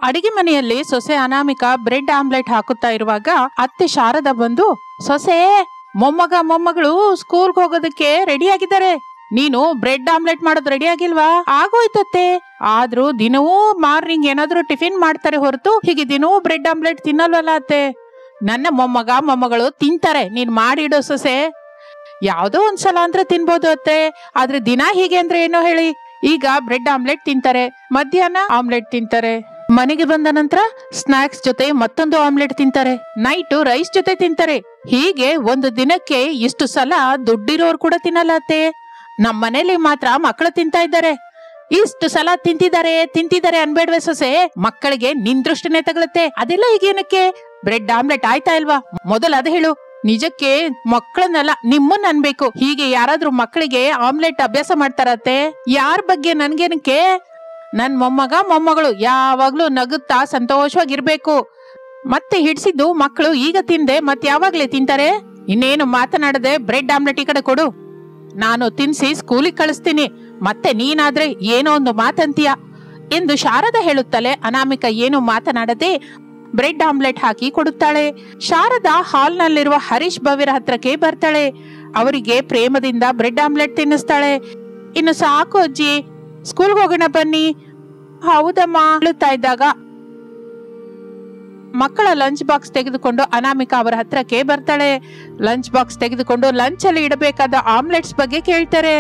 ಅಡಿಗೆ ಮನೆಯಲ್ಲಿ ಸೊಸೆ ಅನಾಮಿಕಾ ಬ್ರೆಡ್ ಆಮ್ಲೆಟ್ ಹಾಕುತ್ತಾ ಇರುವಾಗ ಅತ್ತೆ ಶಾರದಾ ಬಂದು, ಸೊಸೆ, ಮೊಮ್ಮಗಳು ಸ್ಕೂಲ್ಗೆ ಹೋಗೋದಕ್ಕೆ ರೆಡಿ ಆಗಿದ್ದಾರೆ. ನೀನು ಬ್ರೆಡ್ ಆಮ್ಲೆಟ್ ಮಾಡೋದು ರೆಡಿ ಆಗಿಲ್ವಾ? ಆಗೋಯ್ತತ್ತೆ. ಆದ್ರೂ ದಿನವೂ ಮಾರ್ನಿಂಗ್ ಏನಾದ್ರೂ ಟಿಫಿನ್ ಮಾಡ್ತಾರೆ ಹೊರತು ಹೀಗೆ ದಿನವೂ ಬ್ರೆಡ್ ಆಮ್ಲೆಟ್ ತಿನ್ನಲ್ವಲ್ಲ ಅತ್ತೆ. ನನ್ನ ಮೊಮ್ಮಗಳು ತಿಂತಾರೆ, ನೀನ್ ಮಾಡಿಡೋ ಸೊಸೆ. ಯಾವ್ದೋ ಒಂದ್ಸಲ ಅಂದ್ರೆ ತಿನ್ಬೋದು ಅತ್ತೆ, ಆದ್ರೆ ದಿನ ಹೀಗೆ ಅಂದ್ರೆ ಏನೋ ಹೇಳಿ. ಈಗ ಬ್ರೆಡ್ ಆಮ್ಲೆಟ್ ತಿಂತಾರೆ, ಮಧ್ಯಾಹ್ನ ಆಮ್ಲೆಟ್ ತಿಂತಾರೆ, ಮನೆಗೆ ಬಂದ ನಂತರ ಸ್ನಾಕ್ಸ್ ಜೊತೆ ಮತ್ತೊಂದು ಆಮ್ಲೆಟ್ ತಿಂತಾರೆ, ನೈಟ್ ರೈಸ್ ಜೊತೆ ತಿಂತಾರೆ. ಹೀಗೆ ಒಂದು ದಿನಕ್ಕೆ ಇಷ್ಟು ಸಲ ದುಡ್ಡಿರೋರು ಕೂಡ ತಿನ್ನಲ್ಲ ಅತ್ತೆ. ನಮ್ಮ ಮನೇಲಿ ಮಾತ್ರ ಮಕ್ಕಳು ತಿಂತಾ ಇದ್ದಾರೆ. ಇಷ್ಟು ಸಲ ತಿಂತಿದ್ದಾರೆ ಅನ್ಬೇಡ್ವೆ ಸೊಸೆ? ಮಕ್ಕಳಿಗೆ ನಿನ್ ದೃಷ್ಟಿನೇ ತಗಲುತ್ತೆ. ಅದೆಲ್ಲ ಈಗೇನಕ್ಕೆ? ಬ್ರೆಡ್ ಆಮ್ಲೆಟ್ ಆಯ್ತಾ ಇಲ್ವಾ? ಮೊದಲು ಅದು ಹೇಳು. ನಿಜಕ್ಕೆ ಮಕ್ಕಳನ್ನೆಲ್ಲ ನಿಮ್ಮನ್ನ ಅನ್ಬೇಕು. ಹೀಗೆ ಯಾರಾದ್ರೂ ಮಕ್ಕಳಿಗೆ ಆಮ್ಲೆಟ್ ಅಭ್ಯಾಸ ಮಾಡ್ತಾರತ್ತೆ? ಯಾರ ಬಗ್ಗೆ ನನ್ಗೇನಕ್ಕೆ? ನನ್ ಮೊಮ್ಮಗಳು ಯಾವಾಗ್ಲೂ ನಗುತ್ತಾ ಸಂತೋಷವಾಗಿರ್ಬೇಕು. ಮತ್ತೆ ಹಿಡ್ಸಿದ್ದು ಮಕ್ಕಳು ಈಗ ತಿಂದೆ ಮತ್ ಯಾವಾಗ್ಲೇ ತಿಂತಾರೆ? ಇನ್ನೇನು ಮಾತನಾಡದೆ ಬ್ರೆಡ್ ಆಮ್ಲೆಟ್ ಈ ಕಡೆ ಕೊಡು, ನಾನು ತಿನ್ಸಿ ಸ್ಕೂಲಿಗೆ ಕಳಿಸ್ತೀನಿ. ಮತ್ತೆ ನೀನಾದ್ರೆ ಏನೋ ಒಂದು ಮಾತಂತೀಯ ಎಂದು ಶಾರದಾ ಹೇಳುತ್ತಲೇ ಅನಾಮಿಕಾ ಏನು ಮಾತನಾಡದೆ ಬ್ರೆಡ್ ಆಮ್ಲೆಟ್ ಹಾಕಿ ಕೊಡುತ್ತಾಳೆ. ಶಾರದಾ ಹಾಲ್ ನಲ್ಲಿರುವ ಹರೀಶ್ ಭವ್ಯರ ಹತ್ರಕ್ಕೆ ಬರ್ತಾಳೆ. ಅವರಿಗೆ ಪ್ರೇಮದಿಂದ ಬ್ರೆಡ್ ಆಮ್ಲೆಟ್ ತಿನ್ನಿಸ್ತಾಳೆ. ಇನ್ನು ಸಾಕು ಅಜ್ಜಿ, ಸ್ಕೂಲ್ಗೆ ಹೋಗೋಣ ಬನ್ನಿ. ಹೌದಮ್ಮ ಹೇಳುತ್ತಾ ಇದ್ದಾಗ ಮಕ್ಕಳ ಲಂಚ್ ಬಾಕ್ಸ್ ತೆಗೆದುಕೊಂಡು ಅನಾಮಿಕಾ ಅವರ ಹತ್ರಕ್ಕೆ ಬರ್ತಾಳೆ. ಲಂಚ್ ಬಾಕ್ಸ್ ತೆಗೆದುಕೊಂಡು ಲಂಚ್ ಅಲ್ಲಿ ಇಡಬೇಕಾದ ಆಮ್ಲೆಟ್ಸ್ ಬಗ್ಗೆ ಕೇಳ್ತಾರೆ.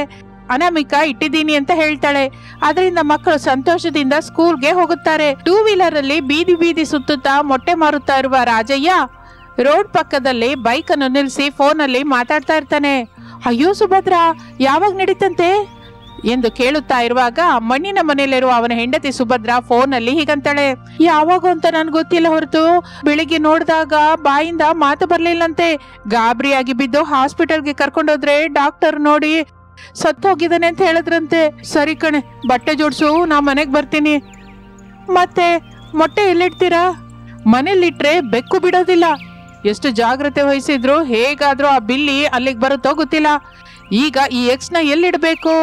ಅನಾಮಿಕಾ ಇಟ್ಟಿದ್ದೀನಿ ಅಂತ ಹೇಳ್ತಾಳೆ. ಅದರಿಂದ ಮಕ್ಕಳು ಸಂತೋಷದಿಂದ ಸ್ಕೂಲ್ಗೆ ಹೋಗುತ್ತಾರೆ. ಟೂ ವೀಲರ್ ಅಲ್ಲಿ ಬೀದಿ ಸುತ್ತುತ್ತಾ ಮೊಟ್ಟೆ ಮಾರುತ್ತಾ ಇರುವ ರಾಜಯ್ಯ ರೋಡ್ ಪಕ್ಕದಲ್ಲಿ ಬೈಕ್ ಅನ್ನು ನಿಲ್ಲಿಸಿ ಫೋನ್ ಅಲ್ಲಿ ಮಾತಾಡ್ತಾ ಇರ್ತಾನೆ. ಅಯ್ಯೋ ಸುಭದ್ರಾ, ಯಾವಾಗ ನಡೀತಂತೆ ಎಂದು ಕೇಳುತ್ತಾ ಇರುವಾಗ ಮಣ್ಣಿನ ಮನೆಯಲ್ಲಿರುವ ಅವನ ಹೆಂಡತಿ ಸುಭದ್ರಾ ಫೋನ್ ಅಲ್ಲಿ ಹೀಗಂತಾಳೆ, ಯಾವಾಗ ಅಂತ ನನ್ಗೆ ಗೊತ್ತಿಲ್ಲ ಹೊರತು ಬೆಳಿಗ್ಗೆ ನೋಡಿದಾಗ ಬಾಯಿಂದ ಮಾತು ಬರ್ಲಿಲ್ಲಂತೆ. ಗಾಬರಿಯಾಗಿ ಬಿದ್ದು ಹಾಸ್ಪಿಟಲ್ಗೆ ಕರ್ಕೊಂಡೋದ್ರೆ ಡಾಕ್ಟರ್ ನೋಡಿ ಸತ್ತೋಗಿದ್ದಾನೆ ಅಂತ ಹೇಳಿದ್ರಂತೆ. ಸರಿ ಕಣೆ, ಬಟ್ಟೆ ಜೋಡ್ಸು, ನಾ ಮನೆಗ್ ಬರ್ತೀನಿ. ಮತ್ತೆ ಮೊಟ್ಟೆ ಎಲ್ಲಿಡ್ತೀರಾ? ಮನೇಲಿಟ್ರೆ ಬೆಕ್ಕು ಬಿಡೋದಿಲ್ಲ. ಎಷ್ಟು ಜಾಗ್ರತೆ ವಹಿಸಿದ್ರು ಹೇಗಾದ್ರೂ ಆ ಬಿಲ್ಲಿ ಅಲ್ಲಿಗೆ ಬರುತ್ತೋ ಗೊತ್ತಿಲ್ಲ. ಈಗ ಈ ಎಕ್ಸ್ ನ ಎಲ್ಲಿಡ್ಬೇಕು?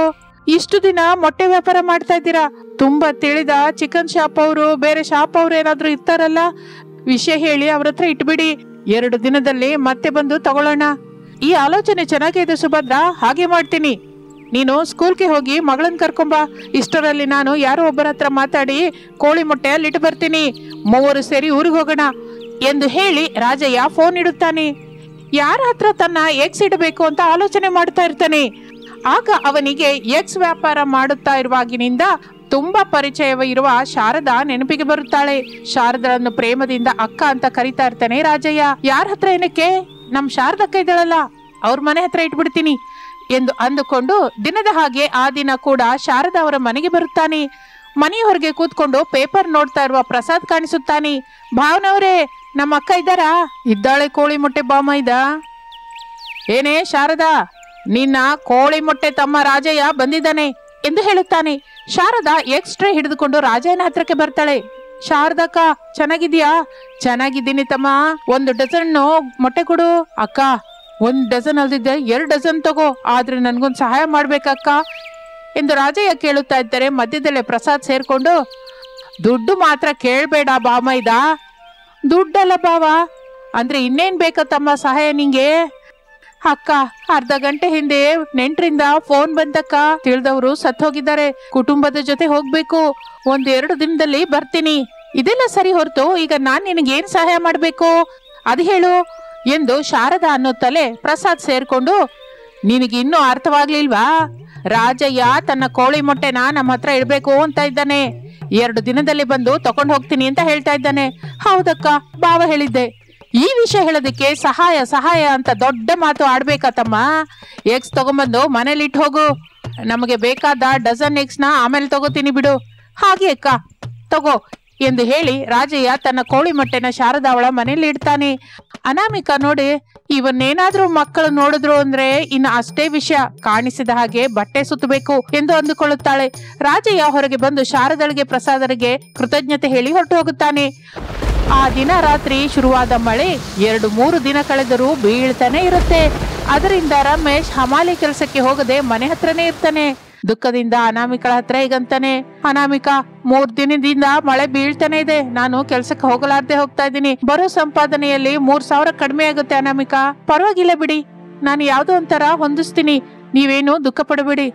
ಇಷ್ಟು ದಿನ ಮೊಟ್ಟೆ ವ್ಯಾಪಾರ ಮಾಡ್ತಾ ಇದ್ದೀರಾ, ತುಂಬಾ ತಿಳಿದ ಚಿಕನ್ ಶಾಪ್ ಅವರು ಬೇರೆ ಶಾಪ್ ಅವ್ರು ಏನಾದ್ರು ಇರ್ತಾರಲ್ಲ, ವಿಷಯ ಹೇಳಿ ಅವ್ರ ಹತ್ರ ಇಟ್ಬಿಡಿ. 2 ದಿನದಲ್ಲಿ ಮತ್ತೆ ಬಂದು ತಗೊಳ್ಳೋಣ. ಈ ಆಲೋಚನೆ ಚೆನ್ನಾಗಿದೆ ಸುಭದ್ರಾ, ಹಾಗೆ ಮಾಡ್ತೀನಿ. ನೀನು ಸ್ಕೂಲ್ಗೆ ಹೋಗಿ ಮಗಳನ್ನ ಕರ್ಕೊಂಬ. ಇಷ್ಟರಲ್ಲಿ ನಾನು ಯಾರೋ ಒಬ್ಬರ ಹತ್ರ ಮಾತಾಡಿ ಕೋಳಿ ಮೊಟ್ಟೆ ಅಲ್ಲಿಟ್ಟು ಬರ್ತೀನಿ. 3 ಸೇರಿ ಊರಿಗೆ ಹೋಗೋಣ ಎಂದು ಹೇಳಿ ರಾಜಯ್ಯ ಫೋನ್ ಇಡುತ್ತಾನೆ. ಯಾರ ಹತ್ರ ತನ್ನ ಎಕ್ಸ್ ಇಡಬೇಕು ಅಂತ ಆಲೋಚನೆ ಮಾಡ್ತಾ ಇರ್ತಾನೆ. ಆಗ ಅವನಿಗೆ ಎಕ್ಸ್ ವ್ಯಾಪಾರ ಮಾಡುತ್ತಾ ಇರುವಾಗಿನಿಂದ ತುಂಬಾ ಪರಿಚಯವಿರುವ ಶಾರದಾ ನೆನಪಿಗೆ ಬರುತ್ತಾಳೆ. ಶಾರದಳನ್ನು ಪ್ರೇಮದಿಂದ ಅಕ್ಕ ಅಂತ ಕರಿತಾ ಇರ್ತಾನೆ ರಾಜಯ್ಯ. ಯಾರ ಹತ್ರ ಏನಕ್ಕೆ? ನಮ್ ಶಾರದಕ್ಕ ಇದ್ದಾಳಲ್ಲ, ಅವ್ರ ಮನೆ ಹತ್ರ ಇಟ್ಬಿಡ್ತೀನಿ ಎಂದು ಅಂದುಕೊಂಡು ದಿನದ ಹಾಗೆ ಆ ದಿನ ಕೂಡ ಶಾರದಾ ಅವರ ಮನೆಗೆ ಬರುತ್ತಾನೆ. ಮನೆಯ ಹೊರಗೆ ಕೂತ್ಕೊಂಡು ಪೇಪರ್ ನೋಡ್ತಾ ಇರುವ ಪ್ರಸಾದ್ ಕಾಣಿಸುತ್ತಾನೆ. ಭಾವನವರೇ, ನಮ್ಮ ಅಕ್ಕ ಇದ್ದಾರಾ? ಇದ್ದಾಳೆ ಕೋಳಿ ಮೊಟ್ಟೆ ಬಾಮ ಇದ್ದ. ಏನೇ ಶಾರದಾ, ನಿನ್ನ ಕೋಳಿ ಮೊಟ್ಟೆ ತಮ್ಮ ರಾಜಯ್ಯ ಬಂದಿದ್ದಾನೆ ಎಂದು ಹೇಳುತ್ತಾನೆ. ಶಾರದಾ ಎಕ್ಸ್ಟ್ರಾ ಹಿಡಿದುಕೊಂಡು ರಾಜಯ್ಯನ ಹತ್ರಕ್ಕೆ ಬರ್ತಾಳೆ. ಶಾರದಕ್ಕ, ಚೆನ್ನಾಗಿದ್ಯಾ? ಚೆನ್ನಾಗಿದ್ದೀನಿ ತಮ್ಮ, 1 ಡಜನ್ ಮೊಟ್ಟೆ ಕೊಡು. ಅಕ್ಕ, 1 ಡಜನ್ ಅಲ್ದಿದ್ದೆ 2 ಡಜನ್ ತಗೋ, ಆದ್ರೆ ನನ್ಗೊಂದು ಸಹಾಯ ಮಾಡ್ಬೇಕಕ್ಕ ಎಂದು ರಾಜಯ್ಯ ಕೇಳುತ್ತಾ ಇದ್ದಾರೆ. ಮಧ್ಯದಲ್ಲೇ ಪ್ರಸಾದ್ ಸೇರ್ಕೊಂಡು, ದುಡ್ಡು ಮಾತ್ರ ಕೇಳ್ಬೇಡ ಬಾಮೈದ. ದುಡ್ಡಲ್ಲ ಬಾವ, ಅಂದ್ರೆ ಇನ್ನೇನ್ ಬೇಕ ತಮ್ಮ ಸಹಾಯ ನಿಂಗೆ? ಅಕ್ಕ, ಅರ್ಧ ಗಂಟೆ ಹಿಂದೆ ನೆಂಟ್ರಿಂದ ಫೋನ್ ಬಂದಕ್ಕ, ತಿಳಿದವರು ಸತ್ ಹೋಗಿದ್ದಾರೆ, ಕುಟುಂಬದ ಜೊತೆ ಹೋಗ್ಬೇಕು, 1-2 ದಿನದಲ್ಲಿ ಬರ್ತೀನಿ. ಇದೆಲ್ಲ ಸರಿ ಹೊರತು ಈಗ ನಾನ್ ನಿನಗೇನ್ ಸಹಾಯ ಮಾಡ್ಬೇಕು ಅದು ಹೇಳು ಎಂದು ಶಾರದಾ ಅನ್ನುತ್ತಲೇ ಪ್ರಸಾದ್ ಸೇರ್ಕೊಂಡು, ನಿನಗಿನ್ನೂ ಅರ್ಥವಾಗ್ಲಿಲ್ವಾ? ರಾಜಯ್ಯ ತನ್ನ ಕೋಳಿ ಮೊಟ್ಟೆನ ನಮ್ಮ ಹತ್ರ ಇಡ್ಬೇಕು ಅಂತ ಇದ್ದಾನೆ. 2 ದಿನದಲ್ಲಿ ಬಂದು ತಕೊಂಡ್ ಹೋಗ್ತೀನಿ ಅಂತ ಹೇಳ್ತಾ ಇದ್ದಾನೆ. ಹೌದಕ್ಕ, ಬಾವ ಹೇಳಿದ್ದೆ. ಈ ವಿಷಯ ಹೇಳೋದಕ್ಕೆ ಸಹಾಯ ಅಂತ ದೊಡ್ಡ ಮಾತು ಆಡ್ಬೇಕಾ ತಮ್ಮ? ಎಗ್ಸ್ ತಗೊಂಬಂದು ಮನೇಲಿ ಇಟ್ಟು ಹೋಗು. ನಮಗೆ ಬೇಕಾದ ಡಜನ್ ಎಗ್ಸ್ ನ ಆಮೇಲೆ ತಗೋತೀನಿ ಬಿಡು. ಹಾಗೆ ಅಕ್ಕ, ತಗೋ ಎಂದು ಹೇಳಿ ರಾಜಯ್ಯ ತನ್ನ ಕೋಳಿ ಮೊಟ್ಟೆನ ಶಾರದಾ ಅವಳ ಮನೇಲಿ ಇಡ್ತಾನೆ. ಅನಾಮಿಕಾ ನೋಡಿ, ಇವನ್ನೇನಾದ್ರೂ ಮಕ್ಕಳು ನೋಡಿದ್ರು ಅಂದ್ರೆ ಇನ್ನು ಅಷ್ಟೇ ವಿಷಯ, ಕಾಣಿಸಿದ ಹಾಗೆ ಬಟ್ಟೆ ಸುತ್ತಬೇಕು ಎಂದು ಅಂದುಕೊಳ್ಳುತ್ತಾಳೆ. ರಾಜಯ್ಯ ಹೊರಗೆ ಬಂದು ಶಾರದಳಿಗೆ ಪ್ರಸಾದರಿಗೆ ಕೃತಜ್ಞತೆ ಹೇಳಿ ಹೊರಟು ಹೋಗುತ್ತಾನೆ. ಆ ದಿನ ರಾತ್ರಿ ಶುರುವಾದ ಮಳೆ 2-3 ದಿನ ಕಳೆದರೂ ಬೀಳ್ತಾನೆ ಇರುತ್ತೆ. ಅದರಿಂದ ರಮೇಶ್ ಹಮಾಲಿ ಕೆಲಸಕ್ಕೆ ಹೋಗದೆ ಮನೆ ಹತ್ರನೇ ಇರ್ತಾನೆ. ದುಃಖದಿಂದ ಅನಾಮಿಕಳ ಹತ್ರ ಹೀಗಂತಾನೆ, ಅನಾಮಿಕಾ, 3 ದಿನದಿಂದ ಮಳೆ ಬೀಳ್ತಾನೆ ಇದೆ. ನಾನು ಕೆಲ್ಸಕ್ಕೆ ಹೋಗಲಾರ್ದೆ ಹೋಗ್ತಾ ಇದ್ದೀನಿ. ಬರೋ ಸಂಪಾದನೆಯಲ್ಲಿ 3,000 ಕಡಿಮೆ ಆಗುತ್ತೆ ಅನಾಮಿಕಾ. ಪರವಾಗಿಲ್ಲ ಬಿಡಿ, ನಾನು ಯಾವ್ದೋ ಒಂಥರ ಹೊಂದಿಸ್ತೀನಿ. ನೀವೇನು ದುಃಖ ಪಡಬೇಡಿ.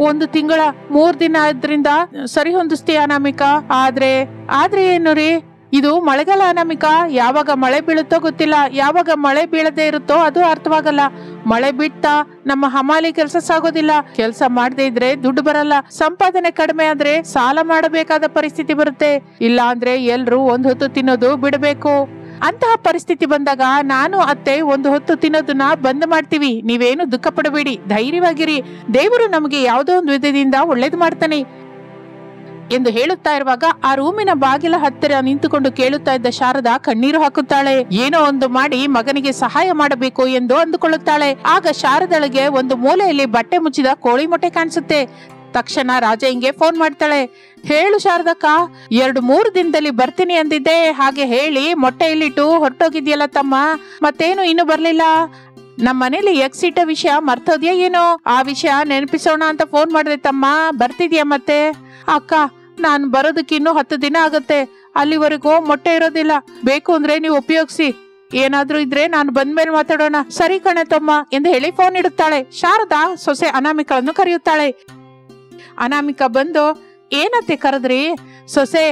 1 ತಿಂಗಳ 3 ದಿನ ಆದ್ರಿಂದ ಸರಿ ಹೊಂದಿಸ್ತೀಯ ಅನಾಮಿಕಾ. ಆದ್ರೆ ಏನು ರೀ, ಇದು ಮಳೆಗಾಲ ಅನಾಮಿಕಾ. ಯಾವಾಗ ಮಳೆ ಬೀಳುತ್ತೋ ಗೊತ್ತಿಲ್ಲ, ಯಾವಾಗ ಮಳೆ ಬೀಳದೆ ಇರುತ್ತೋ ಅದು ಅರ್ಥವಾಗಲ್ಲ. ಮಳೆ ಬಿಡ್ತಾ ನಮ್ಮ ಹಮಾಲಿ ಕೆಲಸ ಸಾಗೋದಿಲ್ಲ. ಕೆಲಸ ಮಾಡದೇ ಇದ್ರೆ ದುಡ್ಡು ಬರಲ್ಲ. ಸಂಪಾದನೆ ಕಡಿಮೆ ಆದ್ರೆ ಸಾಲ ಮಾಡಬೇಕಾದ ಪರಿಸ್ಥಿತಿ ಬರುತ್ತೆ. ಇಲ್ಲ ಅಂದ್ರೆ ಎಲ್ರು 1 ಹೊತ್ತು ತಿನ್ನೋದು ಬಿಡಬೇಕು. ಅಂತಹ ಪರಿಸ್ಥಿತಿ ಬಂದಾಗ ನಾನು ಅತ್ತೆ 1 ಹೊತ್ತು ತಿನ್ನೋದನ್ನ ಬಂದ್ ಮಾಡ್ತೀವಿ. ನೀವೇನು ದುಃಖ ಪಡಬೇಡಿ, ಧೈರ್ಯವಾಗಿರಿ. ದೇವರು ನಮಗೆ ಯಾವುದೋ ಒಂದು ವಿಧದಿಂದ ಒಳ್ಳೇದು ಮಾಡ್ತಾನೆ ಎಂದು ಹೇಳುತ್ತಾ ಇರುವಾಗ ಆ ರೂಮಿನ ಬಾಗಿಲ ಹತ್ತಿರ ನಿಂತುಕೊಂಡು ಕೇಳುತ್ತಾ ಇದ್ದ ಶಾರದಾ ಕಣ್ಣೀರು ಹಾಕುತ್ತಾಳೆ. ಏನೋ ಒಂದು ಮಾಡಿ ಮಗನಿಗೆ ಸಹಾಯ ಮಾಡಬೇಕು ಎಂದು ಅಂದುಕೊಳ್ಳುತ್ತಾಳೆ. ಆಗ ಶಾರದಳಿಗೆ ಒಂದು ಮೂಲೆಯಲ್ಲಿ ಬಟ್ಟೆ ಮುಚ್ಚಿದ ಕೋಳಿ ಮೊಟ್ಟೆ ಕಾಣಿಸುತ್ತೆ. ತಕ್ಷಣ ರಾಜಯ್ಯಂಗೆ ಫೋನ್ ಮಾಡ್ತಾಳೆ. ಹೇಳು ಶಾರದಕ್ಕ, 2-3 ದಿನದಲ್ಲಿ ಬರ್ತೀನಿ ಅಂದಿದ್ದೆ. ಹಾಗೆ ಹೇಳಿ ಮೊಟ್ಟೆ ಇಲ್ಲಿಟ್ಟು ಹೊರಟೋಗಿದ್ಯಲ್ಲ ತಮ್ಮ, ಮತ್ತೇನು ಇನ್ನು ಬರ್ಲಿಲ್ಲ? ನಮ್ಮ ಮನೇಲಿ ಎಕ್ಸಿಟ್ಟ ವಿಷಯ ಮರ್ತೋದ್ಯಾ ಏನೋ? ಆ ವಿಷಯ ನೆನಪಿಸೋಣ ಅಂತ ಫೋನ್ ಮಾಡಿದೆ ತಮ್ಮ. ಬರ್ತಿದ್ಯಾ ಮತ್ತೆ? ಅಕ್ಕ, ನಾನು ಬರೋದಕ್ಕೆ ಇನ್ನೂ 10 ದಿನ ಆಗುತ್ತೆ. ಅಲ್ಲಿವರೆಗೂ ಮೊಟ್ಟೆ ಇರೋದಿಲ್ಲ. ಬೇಕು ಅಂದ್ರೆ ನೀವು ಉಪಯೋಗಿಸಿ. ಏನಾದ್ರೂ ಇದ್ರೆ ನಾನು ಬಂದ್ಮೇಲೆ ಮಾತಾಡೋಣ. ಸರಿ ಕಣೆ ತಮ್ಮ ಎಂದು ಹೇಳಿ ಫೋನ್ ಇಡುತ್ತಾಳೆ. ಶಾರದಾ ಸೊಸೆ ಅನಾಮಿಕಳನ್ನು ಕರೆಯುತ್ತಾಳೆ. ಅನಾಮಿಕಾ ಬಂದು, ಏನತ್ತೆ ಕರೆದ್ರಿ? ಸೊಸೆ,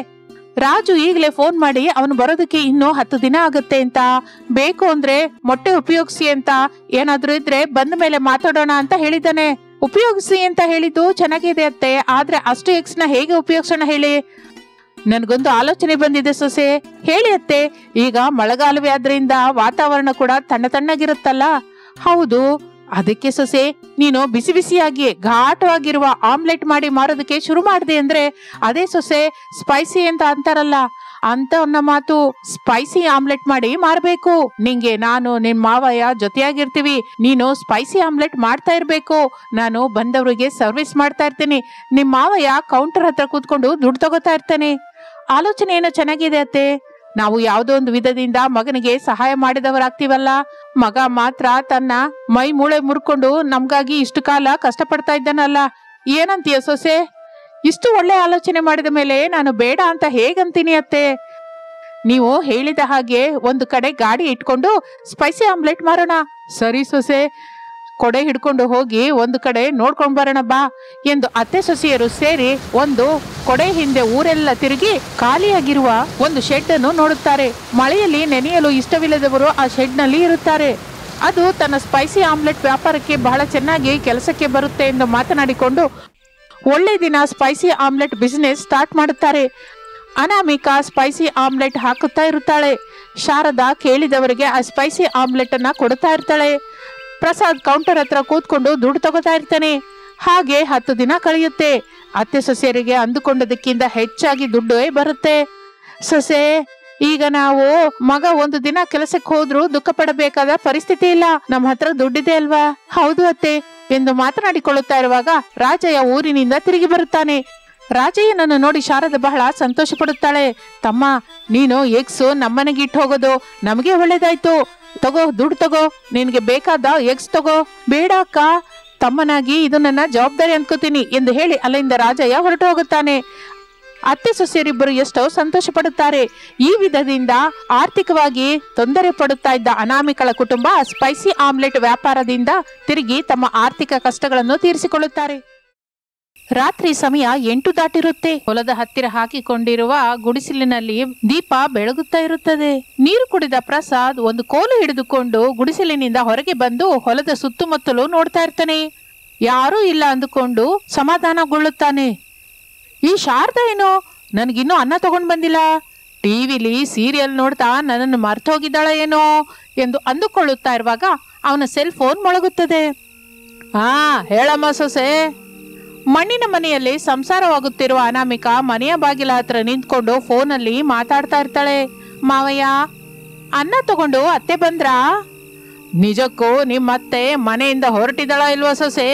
ರಾಜು ಈಗಲೇ ಫೋನ್ ಮಾಡಿ ಅವನು ಬರೋದಕ್ಕೆ ಇನ್ನೂ 10 ದಿನ ಆಗುತ್ತೆ ಅಂತ, ಬೇಕು ಅಂದ್ರೆ ಮೊಟ್ಟೆ ಉಪಯೋಗಿಸಿ ಅಂತ, ಏನಾದ್ರೂ ಇದ್ರೆ ಬಂದ ಮೇಲೆ ಮಾತಾಡೋಣ ಅಂತ ಹೇಳಿದ್ದಾನೆ. ಉಪಯೋಗಿಸಿ ಅಂತ ಹೇಳಿದ್ದು ಚೆನ್ನಾಗಿದೆ ಅತ್ತೆ, ಆದ್ರೆ ಅಷ್ಟು ಎಕ್ಸ್ ನ ಹೇಗೆ ಉಪಯೋಗಿಸೋಣ ಹೇಳಿ? ನನ್ಗೊಂದು ಆಲೋಚನೆ ಬಂದಿದೆ ಸೊಸೆ. ಹೇಳಿ ಅತ್ತೆ. ಈಗ ಮಳೆಗಾಲವೇ ಆದ್ರಿಂದ ವಾತಾವರಣ ಕೂಡ ತಣ್ಣಗಿರುತ್ತಲ್ಲ? ಹೌದು. ಅದಕ್ಕೆ ಸೊಸೆ, ನೀನು ಬಿಸಿ ಬಿಸಿಯಾಗಿ ಘಾಟವಾಗಿರುವ ಆಮ್ಲೆಟ್ ಮಾಡಿ ಮಾರೋದಕ್ಕೆ ಶುರು ಮಾಡಿದೆ ಅಂದ್ರೆ ಅದೇ ಸೊಸೆ ಸ್ಪೈಸಿ ಅಂತ ಅಂತಾರಲ್ಲ, ಅಂತ ಮಾತು. ಸ್ಪೈಸಿ ಆಮ್ಲೆಟ್ ಮಾಡಿ ಮಾರ್ಬೇಕು. ನಿಂಗೆ ನಾನು ನಿನ್ ಮಾವಯ್ಯ ಜೊತೆಯಾಗಿರ್ತೀವಿ. ನೀನು ಸ್ಪೈಸಿ ಆಮ್ಲೆಟ್ ಮಾಡ್ತಾ ಇರ್ಬೇಕು. ನಾನು ಬಂದವರಿಗೆ ಸರ್ವಿಸ್ ಮಾಡ್ತಾ ಇರ್ತೀನಿ. ನಿಮ್ ಮಾವಯ್ಯ ಕೌಂಟರ್ ಹತ್ರ ಕೂತ್ಕೊಂಡು ದುಡ್ಡು ತಗೋತಾ ಇರ್ತಾನೆ. ಆಲೋಚನೆ ಏನೋ ಚೆನ್ನಾಗಿದೆ ಅತ್ತೆ. ನಾವು ಯಾವುದೋ ಒಂದು ವಿಧದಿಂದ ಮಗನಿಗೆ ಸಹಾಯ ಮಾಡಿದವರಾಗ್ತೀವಲ್ಲ. ಮಗ ಮಾತ್ರ ತನ್ನ ಮೈ ಮೂಳೆ ಮುರ್ಕೊಂಡು ನಮ್ಗಾಗಿ ಇಷ್ಟು ಕಾಲ ಕಷ್ಟಪಡ್ತಾ ಇದ್ದಾನಲ್ಲ. ಏನಂತೀಯ ಸೊಸೆ? ಇಷ್ಟು ಒಳ್ಳೆ ಆಲೋಚನೆ ಮಾಡಿದ ಮೇಲೆ ನಾನು ಬೇಡ ಅಂತ ಹೇಗಂತೀನಿ ಅತ್ತೆ? ನೀವು ಹೇಳಿದ ಹಾಗೆ ಒಂದು ಕಡೆ ಗಾಡಿ ಇಟ್ಕೊಂಡು ಸ್ಪೈಸಿ ಆಮ್ಲೆಟ್ ಮಾರೋಣ. ಸರಿ ಸೊಸೆ, ಕೊಡೆ ಹಿಡ್ಕೊಂಡು ಹೋಗಿ ಒಂದು ಕಡೆ ನೋಡ್ಕೊಂಡ್ ಬರೋಣ ಬಾ ಎಂದು ಅತ್ತೆ ಸೊಸೆಯರು ಸೇರಿ ಒಂದು ಕೊಡೆ ಹಿಂದೆ ಊರೆಲ್ಲ ತಿರುಗಿ ಖಾಲಿಯಾಗಿರುವ ಒಂದು ಶೆಡ್ ಅನ್ನು ನೋಡುತ್ತಾರೆ. ಮಳೆಯಲ್ಲಿ ನೆನೆಯಲು ಇಷ್ಟವಿಲ್ಲದವರು ಆ ಶೆಡ್ ನಲ್ಲಿ ಇರುತ್ತಾರೆ. ಅದು ತನ್ನ ಸ್ಪೈಸಿ ಆಮ್ಲೆಟ್ ವ್ಯಾಪಾರಕ್ಕೆ ಬಹಳ ಚೆನ್ನಾಗಿ ಕೆಲಸಕ್ಕೆ ಬರುತ್ತೆ ಎಂದು ಮಾತನಾಡಿಕೊಂಡು ಒಳ್ಳೆ ದಿನ ಸ್ಪೈಸಿ ಆಮ್ಲೆಟ್ ಬಿಸಿನೆಸ್ ಸ್ಟಾರ್ಟ್ ಮಾಡುತ್ತಾರೆ. ಅನಾಮಿಕಾ ಸ್ಪೈಸಿ ಆಮ್ಲೆಟ್ ಹಾಕುತ್ತಾ ಇರುತ್ತಾಳೆ. ಶಾರದಾ ಕೇಳಿದವರಿಗೆ ಆ ಸ್ಪೈಸಿ ಆಮ್ಲೆಟ್ ಅನ್ನ ಕೊಡುತ್ತಾ ಇರ್ತಾಳೆ. ಪ್ರಸಾದ್ ಕೌಂಟರ್ ಹತ್ರ ಕೂತ್ಕೊಂಡು ದುಡ್ಡು ತಗೋತಾ ಇರ್ತಾನೆ. ಹಾಗೆ 10 ದಿನ ಕಳೆಯುತ್ತೆ. ಅತ್ತೆ ಸೊಸೆಯರಿಗೆ ಅಂದುಕೊಂಡದಕ್ಕಿಂತ ಹೆಚ್ಚಾಗಿ ದುಡ್ಡು ಬರುತ್ತೆ. ಸೊಸೆ, ಈಗ ನಾವು ಮಗ 1 ದಿನ ಕೆಲಸಕ್ಕೆ ಹೋದ್ರೂ ದುಃಖ ಪಡಬೇಕಾದ ಪರಿಸ್ಥಿತಿ ಇಲ್ಲ. ನಮ್ಮ ಹತ್ರ ದುಡ್ಡಿದೆ ಅಲ್ವಾ? ಹೌದು ಅತ್ತೆ ಎಂದು ಮಾತನಾಡಿಕೊಳ್ಳುತ್ತಾ ಇರುವಾಗ ರಾಜಯ್ಯ ಊರಿನಿಂದ ತಿರುಗಿ ಬರುತ್ತಾನೆ. ರಾಜಯ್ಯನನ್ನು ನೋಡಿ ಶಾರದ ಬಹಳ ಸಂತೋಷ ಪಡುತ್ತಾಳೆ. ತಮ್ಮ, ನೀನು ಎಗ್ಸು ನಮ್ಮನೆಗೆ ಇಟ್ಟು ಹೋಗೋದು ನಮಗೆ ಒಳ್ಳೇದಾಯ್ತು. ತಗೋ, ದುಡ್ಡು ತಗೋ, ನಿನ್ಗೆ ಬೇಕಾದ ಎಗ್ಸ್ ತಗೋ. ಬೇಡ ಅಕ್ಕ, ತಮ್ಮನಾಗಿ ಇದು ನನ್ನ ಜವಾಬ್ದಾರಿ ಅನ್ಕೋತೀನಿ ಎಂದು ಹೇಳಿ ಅಲ್ಲಿಂದ ರಾಜಯ್ಯ ಹೊರಟು ಹೋಗುತ್ತಾನೆ. ಅತ್ತೆ ಸೊಸೆಯರಿಬ್ಬರು ಎಷ್ಟೋ ಸಂತೋಷ ಪಡುತ್ತಾರೆ. ಈ ವಿಧದಿಂದ ಆರ್ಥಿಕವಾಗಿ ತೊಂದರೆ ಪಡುತ್ತಾ ಇದ್ದ ಅನಾಮಿಕಳ ಕುಟುಂಬ ಸ್ಪೈಸಿ ಆಮ್ಲೆಟ್ ವ್ಯಾಪಾರದಿಂದ ತಿರುಗಿ ತಮ್ಮ ಆರ್ಥಿಕ ಕಷ್ಟಗಳನ್ನು ತೀರಿಸಿಕೊಳ್ಳುತ್ತಾರೆ. ರಾತ್ರಿ ಸಮಯ 8 ದಾಟಿರುತ್ತೆ. ಹೊಲದ ಹತ್ತಿರ ಹಾಕಿಕೊಂಡಿರುವ ಗುಡಿಸಲಿನಲ್ಲಿ ದೀಪ ಬೆಳಗುತ್ತಾ ಇರುತ್ತದೆ. ನೀರು ಕುಡಿದ ಪ್ರಸಾದ್ ಒಂದು ಕೋಲು ಹಿಡಿದುಕೊಂಡು ಗುಡಿಸಲಿನಿಂದ ಹೊರಗೆ ಬಂದು ಹೊಲದ ಸುತ್ತಮುತ್ತಲು ನೋಡ್ತಾ ಇರ್ತಾನೆ. ಯಾರೂ ಇಲ್ಲ ಅಂದುಕೊಂಡು ಸಮಾಧಾನಗೊಳ್ಳುತ್ತಾನೆ. ಈ ಶಾರದಾ ಏನೋ ನನಗಿನ್ನೂ ಅನ್ನ ತಗೊಂಡ್ ಬಂದಿಲ್ಲ, ಟಿವಿಲಿ ಸೀರಿಯಲ್ ನೋಡ್ತಾ ನನ್ನನ್ನು ಮರ್ತು ಹೋಗಿದ್ದಾಳ ಏನೋ ಎಂದು ಅಂದುಕೊಳ್ಳುತ್ತಾ ಇರುವಾಗ ಅವನ ಸೆಲ್ ಫೋನ್ ಮೊಳಗುತ್ತದೆ. ಹೇಳಮ್ಮ ಸೊಸೆ. ಮಣ್ಣಿನ ಮನೆಯಲ್ಲಿ ಸಂಸಾರವಾಗುತ್ತಿರುವ ಅನಾಮಿಕಾ ಮನೆಯ ಬಾಗಿಲ ಹತ್ರ ನಿಂತ್ಕೊಂಡು ಫೋನಲ್ಲಿ ಮಾತಾಡ್ತಾ ಇರ್ತಾಳೆ. ಮಾವಯ್ಯ, ಅನ್ನ ತಗೊಂಡು ಅತ್ತೆ ಬಂದ್ರಾ? ನಿಜಕ್ಕೂ ನಿಮ್ಮತ್ತೆ ಮನೆಯಿಂದ ಹೊರಟಿದಳ ಇಲ್ವಾ ಸೊಸೆ?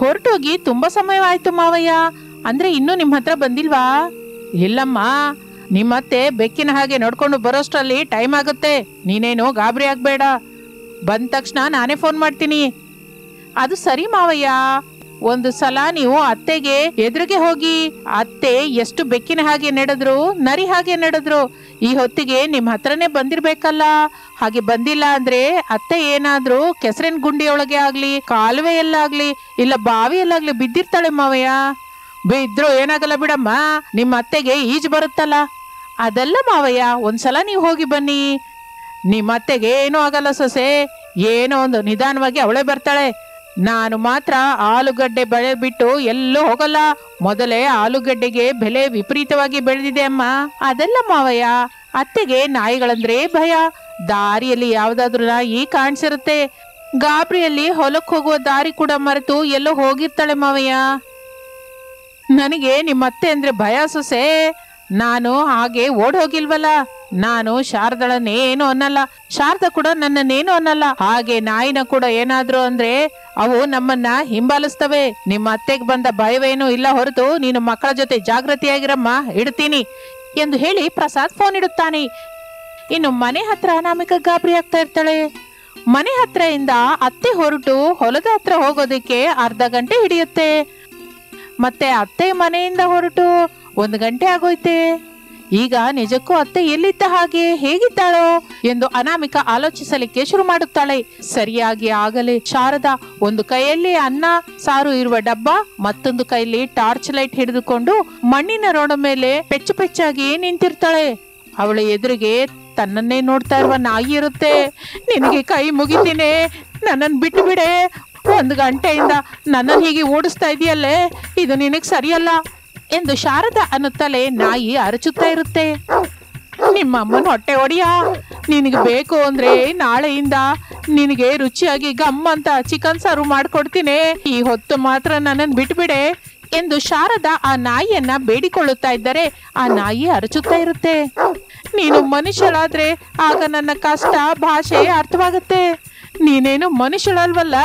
ಹೊರಟೋಗಿ ತುಂಬಾ ಸಮಯವಾಯ್ತು ಮಾವಯ್ಯ. ಅಂದ್ರೆ ಇನ್ನೂ ನಿಮ್ಮ ಹತ್ರ ಬಂದಿಲ್ವಾ? ಇಲ್ಲಮ್ಮ, ನಿಮ್ಮತ್ತೆ ಬೆಕ್ಕಿನ ಹಾಗೆ ನೋಡ್ಕೊಂಡು ಬರೋಷ್ಟರಲ್ಲಿ ಟೈಮ್ ಆಗುತ್ತೆ. ನೀನೇನು ಗಾಬರಿ ಆಗ್ಬೇಡ. ಬಂದ ತಕ್ಷಣ ನಾನೇ ಫೋನ್ ಮಾಡ್ತೀನಿ. ಅದು ಸರಿ ಮಾವಯ್ಯ. ಒಂದು ಸಲ ನೀವು ಅತ್ತೆಗೆ ಎದುರಿಗೆ ಹೋಗಿ. ಅತ್ತೆ ಎಷ್ಟು ಬೆಕ್ಕಿನ ಹಾಗೆ ನಡೆದ್ರು, ನರಿ ಹಾಗೆ ನಡೆದ್ರು. ಈ ಹೊತ್ತಿಗೆ ನಿಮ್ ಹತ್ರನೇ ಬಂದಿರ್ಬೇಕಲ್ಲ. ಹಾಗೆ ಬಂದಿಲ್ಲ ಅಂದ್ರೆ ಅತ್ತೆ ಏನಾದ್ರೂ ಕೆಸರಿನ ಗುಂಡಿಯೊಳಗೆ ಆಗ್ಲಿ, ಕಾಲುವೆಯಲ್ಲಾಗ್ಲಿ, ಇಲ್ಲ ಬಾವಿಯಲ್ಲಾಗ್ಲಿ ಬಿದ್ದಿರ್ತಾಳೆ ಮಾವಯ್ಯ. ಬಿದ್ರು ಏನಾಗಲ್ಲ ಬಿಡಮ್ಮ, ನಿಮ್ಮ ಅತ್ತೆಗೆ ಈಜು ಬರುತ್ತಲ್ಲ. ಅದೆಲ್ಲ ಮಾವಯ್ಯ, ಒಂದ್ಸಲ ನೀವು ಹೋಗಿ ಬನ್ನಿ. ನಿಮ್ಮ ಅತ್ತೆಗೆ ಏನೂ ಆಗಲ್ಲ ಸೊಸೆ, ಏನೋ ಒಂದು ನಿಧಾನವಾಗಿ ಅವಳೇ ಬರ್ತಾಳೆ. ನಾನು ಮಾತ್ರ ಆಲೂಗಡ್ಡೆ ಬೆಳೆ ಬಿಟ್ಟು ಎಲ್ಲೂ ಹೋಗಲ್ಲ. ಮೊದಲೇ ಆಲೂಗಡ್ಡೆಗೆ ಬೆಲೆ ವಿಪರೀತವಾಗಿ ಬೆಳೆದಿದೆ ಅಮ್ಮ. ಅದೆಲ್ಲ ಮಾವಯ್ಯ, ಅತ್ತೆಗೆ ನಾಯಿಗಳಂದ್ರೆ ಭಯ. ದಾರಿಯಲ್ಲಿ ಯಾವ್ದಾದ್ರು ನಾಯಿ ಕಾಣಿಸಿರುತ್ತೆ. ಗಾಬರಿಯಲ್ಲಿ ಹೊಲಕ್ಕೆ ಹೋಗುವ ದಾರಿ ಕೂಡ ಮರೆತು ಎಲ್ಲೋ ಹೋಗಿರ್ತಾಳೆ ಮಾವಯ್ಯ. ನನಗೆ ನಿಮ್ಮ ಅತ್ತೆ ಅಂದ್ರೆ ಭಯ ಸೊಸೆ. ನಾನು ಹಾಗೆ ಓಡ್ ಹೋಗಿಲ್ವಲ್ಲ. ನಾನು ಶಾರದಳನ್ನೇನು ಅನ್ನಲ್ಲ, ಶಾರದಾ ಕೂಡ ನನ್ನನ್ನೇನು ಅನ್ನಲ್ಲ. ಹಾಗೆ ನಾಯಿನ ಕೂಡ ಏನಾದ್ರು ಅಂದ್ರೆ ಅವು ನಮ್ಮನ್ನ ಹಿಂಬಾಲಿಸ್ತವೆ. ನಿಮ್ಮ ಅತ್ತೆಗೆ ಬಂದ ಭಯವೇನು ಇಲ್ಲ ಹೊರತು ನೀನು ಮಕ್ಕಳ ಜೊತೆ ಜಾಗೃತಿಯಾಗಿರಮ್ಮ, ಇಡ್ತೀನಿ ಎಂದು ಹೇಳಿ ಪ್ರಸಾದ್ ಫೋನ್ ಇಡುತ್ತಾನೆ. ಇನ್ನು ಮನೆ ಹತ್ರ ಅನಾಮಿಕ ಗಾಬರಿ ಆಗ್ತಾ ಇರ್ತಾಳೆ. ಮನೆ ಹತ್ರ ಇಂದ ಅತ್ತೆ ಹೊರಟು ಹೊಲದ ಹತ್ರ ಹೋಗೋದಕ್ಕೆ ಅರ್ಧ ಗಂಟೆ ಹಿಡಿಯುತ್ತೆ. ಮತ್ತೆ ಅತ್ತೆ ಮನೆಯಿಂದ ಹೊರಟು 1 ಗಂಟೆ ಆಗೋಯ್ತೆ. ಈಗ ನಿಜಕ್ಕೂ ಅತ್ತೆ ಎಲ್ಲಿದ್ದ ಹಾಗೆ, ಹೇಗಿದ್ದಾಳೋ ಎಂದು ಅನಾಮಿಕ ಆಲೋಚಿಸಲಿಕ್ಕೆ ಶುರು ಮಾಡುತ್ತಾಳೆ. ಸರಿಯಾಗಿ ಆಗಲೇ ಶಾರದಾ ಒಂದು ಕೈಯಲ್ಲಿ ಅನ್ನ ಸಾರು ಇರುವ ಡಬ್ಬ, ಮತ್ತೊಂದು ಕೈಯಲ್ಲಿ ಟಾರ್ಚ್ ಲೈಟ್ ಹಿಡಿದುಕೊಂಡು ಮಣ್ಣಿನ ರೋಡ ಮೇಲೆ ಪೆಚ್ಚು ಪೆಚ್ಚಾಗಿ ನಿಂತಿರ್ತಾಳೆ. ಅವಳ ಎದುರಿಗೆ ತನ್ನನ್ನೇ ನೋಡ್ತಾ ಇರುವ ನಾಯಿ ಇರುತ್ತೆ. ನಿನಗೆ ಕೈ ಮುಗಿತೀನಿ, ನನ್ನನ್ನು ಬಿಟ್ಟು ಬಿಡೆ. 1 ಗಂಟೆಯಿಂದ ನನ್ನನ್ನು ಹೀಗೆ ಓಡಿಸ್ತಾ ಇದೆಯಲ್ಲೇ, ಇದು ನಿನಗೆ ಸರಿಯಲ್ಲ ಎಂದು ಶಾರದಾ ಅನ್ನುತ್ತಲೇ ನಾಯಿ ಅರಚುತ್ತಾ ಇರುತ್ತೆ. ನಿಮ್ಮ ಅಮ್ಮನ ಹೊಟ್ಟೆ ಒಡಿಯ, ನಿನಗೆ ಬೇಕು ಅಂದ್ರೆ ನಾಳೆಯಿಂದ ನಿನಗೆ ರುಚಿಯಾಗಿ ಗಮ್ ಅಂತ ಚಿಕನ್ ಸಾರು ಮಾಡ್ಕೊಡ್ತೀನಿ. ಈ ಹೊತ್ತು ಮಾತ್ರ ನನ್ನನ್ನು ಬಿಟ್ಬಿಡೆ ಎಂದು ಶಾರದಾ ಆ ನಾಯಿಯನ್ನ ಬೇಡಿಕೊಳ್ಳುತ್ತಾ ಇದ್ದರೆ ಆ ನಾಯಿ ಅರಚುತ್ತಾ ಇರುತ್ತೆ. ನೀನು ಮನುಷ್ಯಳಾದ್ರೆ ಆಗ ನನ್ನ ಕಷ್ಟ ಭಾಷೆ ಅರ್ಥವಾಗುತ್ತೆ. ನೀನೇನು ಮನುಷ್ಯಳಲ್ವಲ್ಲ.